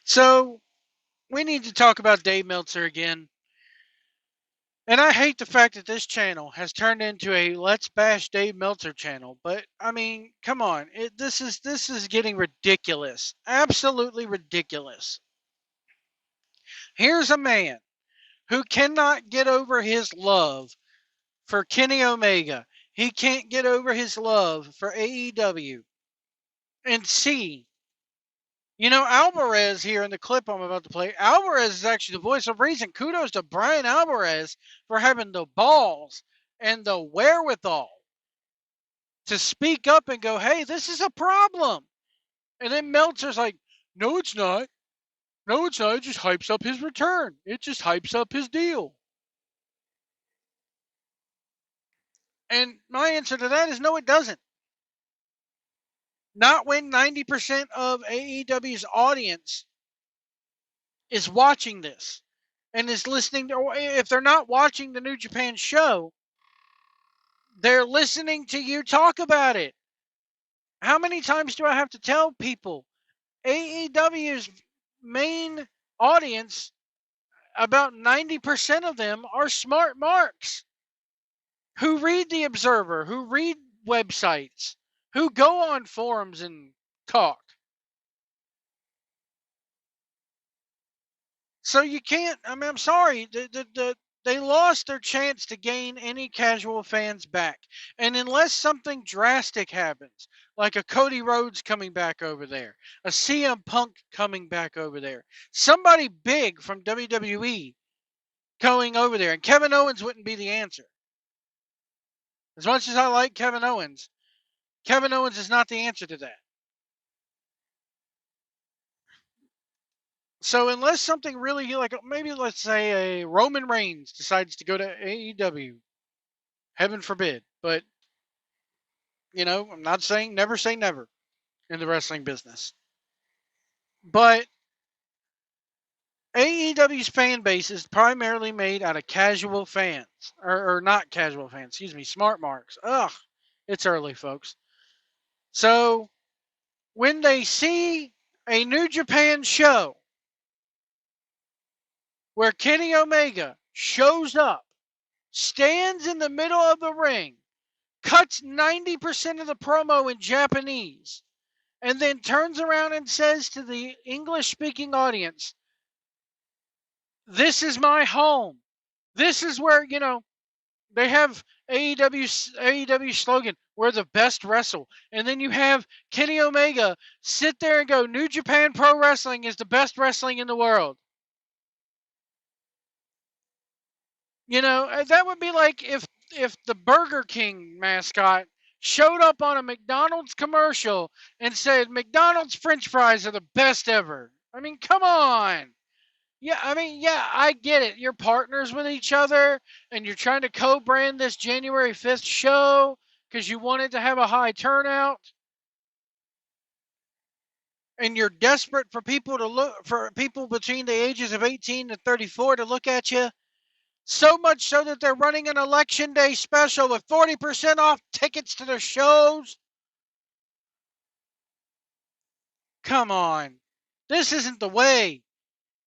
So we need to talk about Dave Meltzer again. And I hate the fact that this channel has turned into a Let's Bash Dave Meltzer channel. But I mean, come on, this is getting ridiculous, absolutely ridiculous. Here's a man who cannot get over his love for Kenny Omega. He can't get over his love for AEW. And see, Alvarez here in the clip I'm about to play, Alvarez is actually the voice of reason. Kudos to Brian Alvarez for having the balls and the wherewithal to speak up and go, hey, this is a problem. And then Meltzer's like, no, it's not. No, it's not. It just hypes up his return. It just hypes up his deal. And my answer to that is no, it doesn't. Not when 90% of AEW's audience is watching this and is listening to, or if they're not watching the New Japan show, they're listening to you talk about it. How many times do I have to tell people AEW's main audience, about 90% of them are smart marks who read the Observer, who read websites, who go on forums and talk. So you can't, I'm sorry, they lost their chance to gain any casual fans back. And unless something drastic happens, like a Cody Rhodes coming back over there, a CM Punk coming back over there, somebody big from WWE going over there, and Kevin Owens wouldn't be the answer. As much as I like Kevin Owens is not the answer to that. So unless something really, like maybe let's say a Roman Reigns decides to go to AEW, heaven forbid, but I'm not saying never say never in the wrestling business. But AEW's fan base is primarily made out of casual fans, or not casual fans, excuse me, smart marks. Ugh, it's early, folks. So when they see a New Japan show where Kenny Omega shows up, stands in the middle of the ring, cuts 90% of the promo in Japanese, and then turns around and says to the English-speaking audience, this is my home. This is where, they have AEW slogan, we're the best wrestle. And then you have Kenny Omega sit there and go, New Japan Pro Wrestling is the best wrestling in the world. That would be like if the Burger King mascot showed up on a McDonald's commercial and said, McDonald's French fries are the best ever. I mean, come on. Yeah, I get it. You're partners with each other and you're trying to co-brand this January 5th show because you wanted to have a high turnout. And you're desperate for people between the ages of 18 and 34 to look at you. So much so that they're running an election day special with 40% off tickets to their shows. Come on. This isn't the way.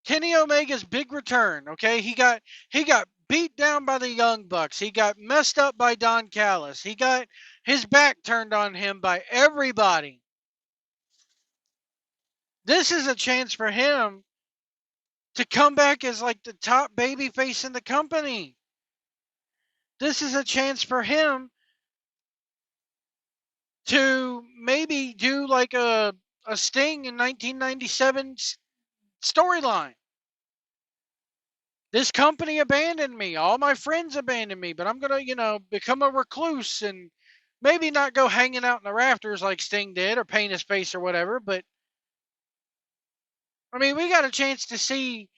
Kenny Omega's big return, okay? He got beat down by the Young Bucks. He got messed up by Don Callis. He got his back turned on him by everybody. This is a chance for him to come back as like the top babyface in the company. This is a chance for him to maybe do like a Sting in 1997 storyline. This company abandoned me. All my friends abandoned me, but I'm going to, become a recluse and maybe not go hanging out in the rafters like Sting did or paint his face or whatever. But, we got a chance to see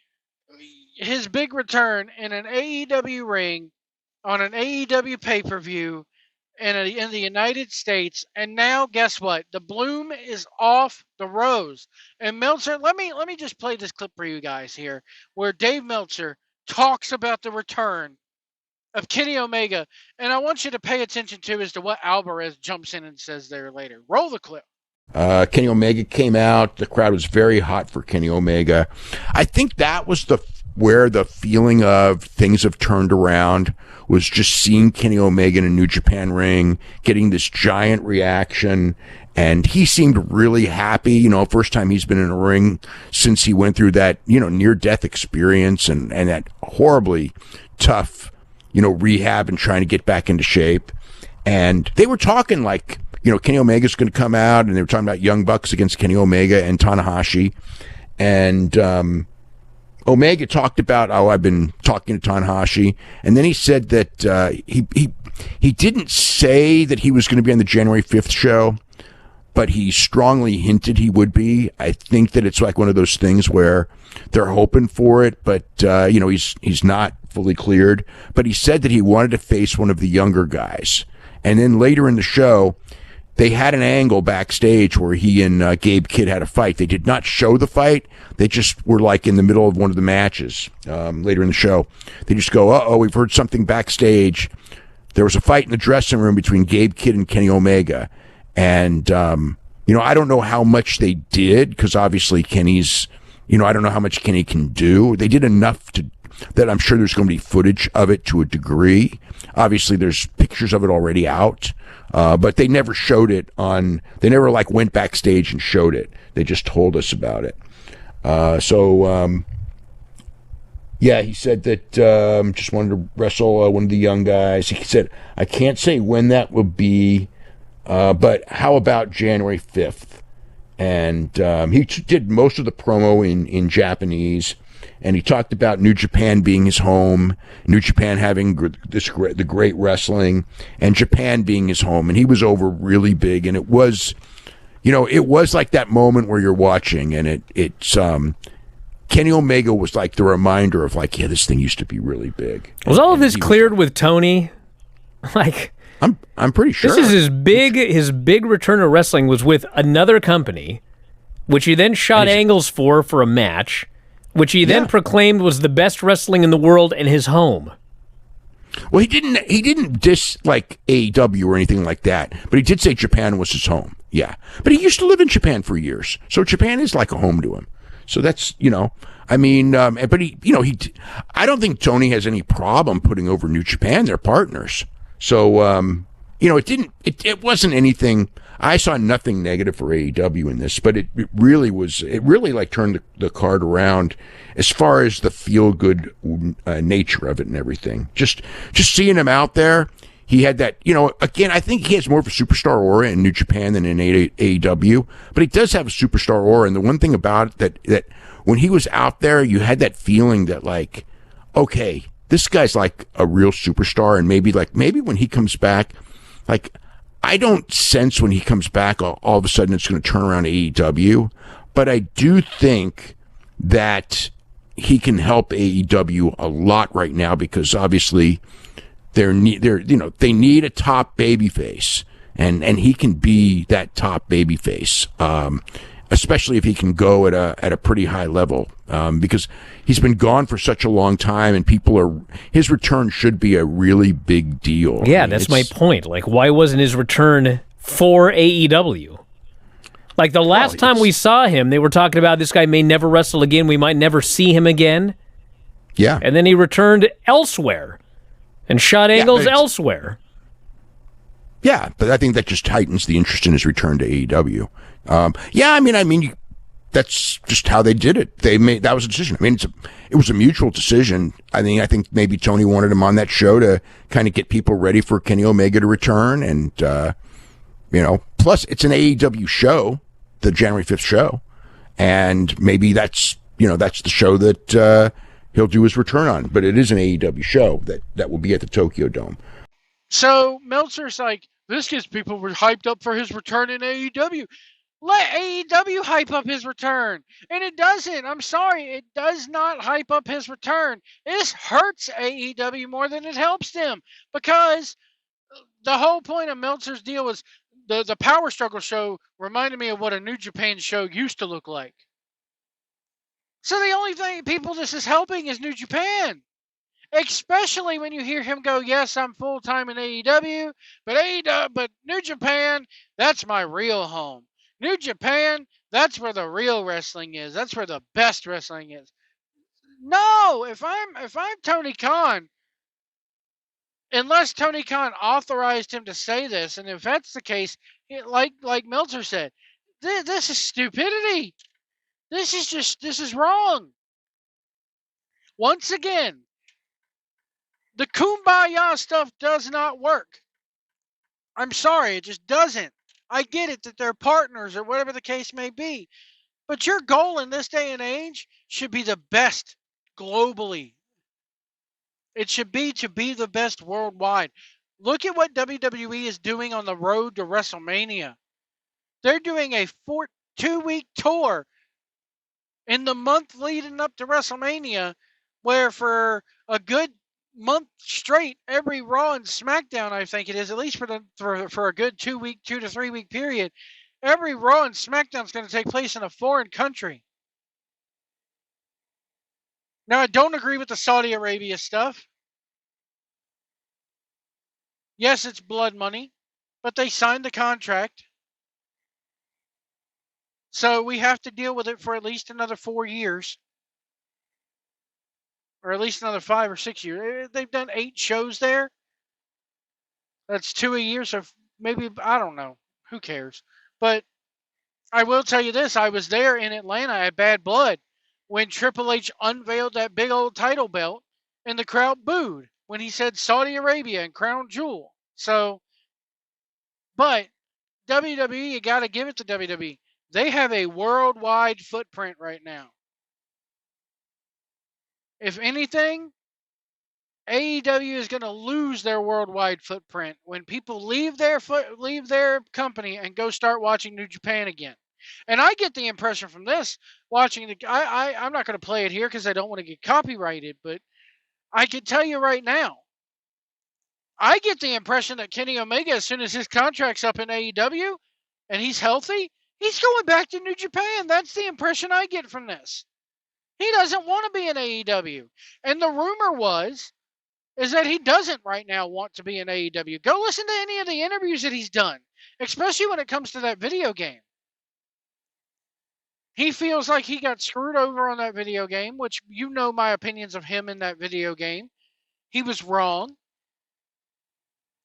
his big return in an AEW ring on an AEW pay-per-view in the United States. And now, guess what? The bloom is off the rose. And Meltzer, let me just play this clip for you guys here, where Dave Meltzer talks about the return of Kenny Omega, and I want you to pay attention to as to what Alvarez jumps in and says there later. Roll the clip. Kenny Omega came out. The crowd was very hot for Kenny Omega. I think that was where the feeling of things have turned around, was just seeing Kenny Omega in a New Japan ring, getting this giant reaction. And he seemed really happy, first time he's been in a ring since he went through that, near-death experience and that horribly tough, rehab and trying to get back into shape. And they were talking like, Kenny Omega's going to come out, and they were talking about Young Bucks against Kenny Omega and Tanahashi. And Omega talked about, I've been talking to Tanahashi. And then he said that he didn't say that he was going to be on the January 5th show, but he strongly hinted he would be. I think that it's like one of those things where they're hoping for it, but he's not fully cleared. But he said that he wanted to face one of the younger guys. And then later in the show, they had an angle backstage where he and Gabe Kidd had a fight. They did not show the fight. They just were like in the middle of one of the matches later in the show. They just go, we've heard something backstage. There was a fight in the dressing room between Gabe Kidd and Kenny Omega. And, I don't know how much they did, because obviously Kenny's, I don't know how much Kenny can do. They did enough that I'm sure there's going to be footage of it to a degree. Obviously, there's pictures of it already out, but they never showed it they never went backstage and showed it. They just told us about it. He said that just wanted to wrestle one of the young guys. He said, I can't say when that will be, but how about January 5th? And he did most of the promo in Japanese, and he talked about New Japan being his home, New Japan having the great wrestling, and Japan being his home. And he was over really big, and it was like that moment where you're watching, and it's Kenny Omega was like the reminder of like, yeah, this thing used to be really big. Was all of this cleared with Tony? I'm pretty sure. This is his big return to wrestling was with another company, which he then shot angles for a match, which he then proclaimed was the best wrestling in the world and his home. Well, he didn't diss like AEW or anything like that, but he did say Japan was his home. Yeah. But he used to live in Japan for years. So Japan is like a home to him. So that's, but I don't think Tony has any problem putting over New Japan. They're partners. So, it wasn't anything. I saw nothing negative for AEW in this, but it really like turned the card around as far as the feel good nature of it and everything. Just seeing him out there, he had that, again, I think he has more of a superstar aura in New Japan than in AEW, but he does have a superstar aura. And the one thing about it that when he was out there, you had that feeling that like, okay, this guy's like a real superstar, and maybe when he comes back, like I don't sense when he comes back all of a sudden it's going to turn around AEW, but I do think that he can help AEW a lot right now because obviously they need a top babyface, and he can be that top babyface. Especially if he can go at a pretty high level, because he's been gone for such a long time, and his return should be a really big deal. Yeah, that's my point. Like, why wasn't his return for AEW? Like the last time we saw him, they were talking about this guy may never wrestle again. We might never see him again. Yeah, and then he returned elsewhere and shot angles elsewhere. Yeah, but I think that just heightens the interest in his return to AEW. I mean, that's just how they did it. That was a decision. I mean, it was a mutual decision. I think maybe Tony wanted him on that show to kind of get people ready for Kenny Omega to return, and plus it's an AEW show, the January 5th show, and maybe that's the show that he'll do his return on. But it is an AEW show that will be at the Tokyo Dome. So Meltzer's like, this gets people hyped up for his return in AEW. Let AEW hype up his return. And it doesn't. I'm sorry. It does not hype up his return. This hurts AEW more than it helps them. Because the whole point of Meltzer's deal was the Power Struggle show reminded me of what a New Japan show used to look like. So the only thing people this is helping is New Japan. Especially when you hear him go, yes, I'm full-time in AEW, but New Japan, that's my real home. New Japan, that's where the real wrestling is. That's where the best wrestling is. No, if I'm Tony Khan, unless Tony Khan authorized him to say this, and if that's the case, like Meltzer said, this is stupidity. This is wrong. Once again, the kumbaya stuff does not work. I'm sorry, it just doesn't. I get it that they're partners or whatever the case may be. But your goal in this day and age should be the best globally. It should be to be the best worldwide. Look at what WWE is doing on the road to WrestleMania. They're doing a 2-week tour in the month leading up to WrestleMania, where for a good month straight, every Raw and SmackDown, I think it is, at least for a good 2 to 3 week period, every Raw and SmackDown is going to take place in a foreign country. Now, I don't agree with the Saudi Arabia stuff. Yes, it's blood money, but they signed the contract. So we have to deal with it for at least another 4 years. Or at least another 5 or 6 years. They've done 8 shows there. That's 2 a year, so maybe, I don't know. Who cares? But I will tell you this. I was there in Atlanta at Bad Blood when Triple H unveiled that big old title belt, and the crowd booed when he said Saudi Arabia and Crown Jewel. So, but WWE, you got to give it to WWE. They have a worldwide footprint right now. If anything, AEW is going to lose their worldwide footprint when people leave their company and go start watching New Japan again. And I get the impression from this watching I'm not going to play it here because I don't want to get copyrighted, but I can tell you right now, I get the impression that Kenny Omega, as soon as his contract's up in AEW and he's healthy, he's going back to New Japan. That's the impression I get from this. He doesn't want to be in AEW. And the rumor is that he doesn't right now want to be in AEW. Go listen to any of the interviews that he's done, especially when it comes to that video game. He feels like he got screwed over on that video game, which you know my opinions of him in that video game. He was wrong.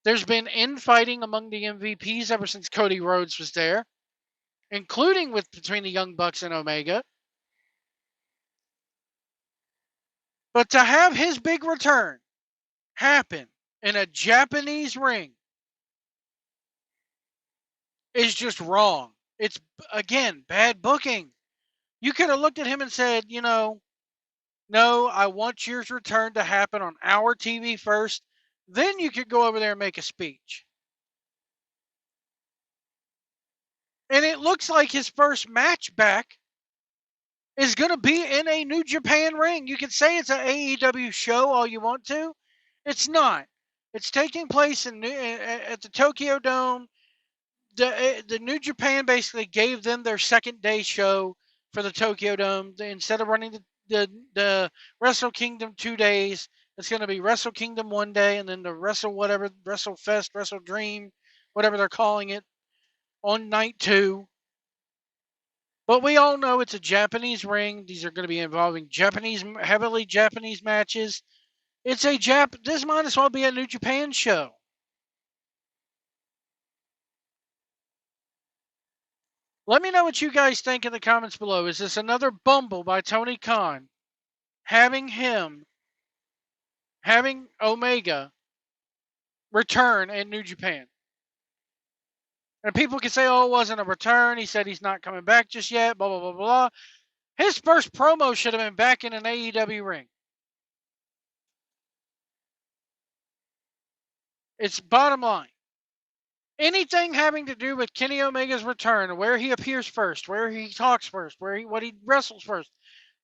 There's been infighting among the MVPs ever since Cody Rhodes was there, including between the Young Bucks and Omega. But to have his big return happen in a Japanese ring is just wrong. It's, again, bad booking. You could have looked at him and said, no, I want your return to happen on our TV first. Then you could go over there and make a speech. And it looks like his first match back is going to be in a New Japan ring. You can say it's an AEW show all you want to. It's not. It's taking place at the Tokyo Dome. The New Japan basically gave them their second day show for the Tokyo Dome. Instead of running the Wrestle Kingdom 2 days, it's going to be Wrestle Kingdom 1 day and then the Wrestle Fest, Wrestle Dream, whatever they're calling it, on night 2. But we all know it's a Japanese ring. These are going to be involving heavily Japanese matches. This might as well be a New Japan show. Let me know what you guys think in the comments below. Is this another bumble by Tony Khan having Omega return in New Japan? And people can say, it wasn't a return. He said he's not coming back just yet, blah, blah, blah, blah. His first promo should have been back in an AEW ring. It's bottom line. Anything having to do with Kenny Omega's return, where he appears first, where he talks first, what he wrestles first,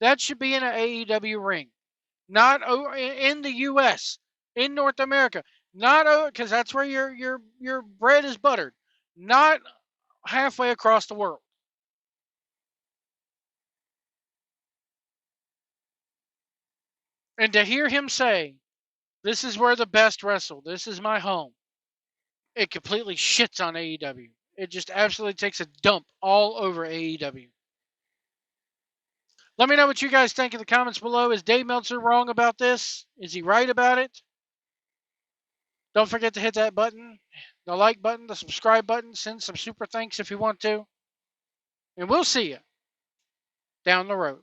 that should be in an AEW ring. Not in the U.S., in North America. Not because that's where your bread is buttered. Not halfway across the world. And to hear him say, this is where the best wrestle, this is my home, it completely shits on AEW. It just absolutely takes a dump all over AEW. Let me know what you guys think in the comments below. Is Dave Meltzer wrong about this? Is he right about it? Don't forget to hit that button, the like button, the subscribe button. Send some super thanks if you want to. And we'll see you down the road.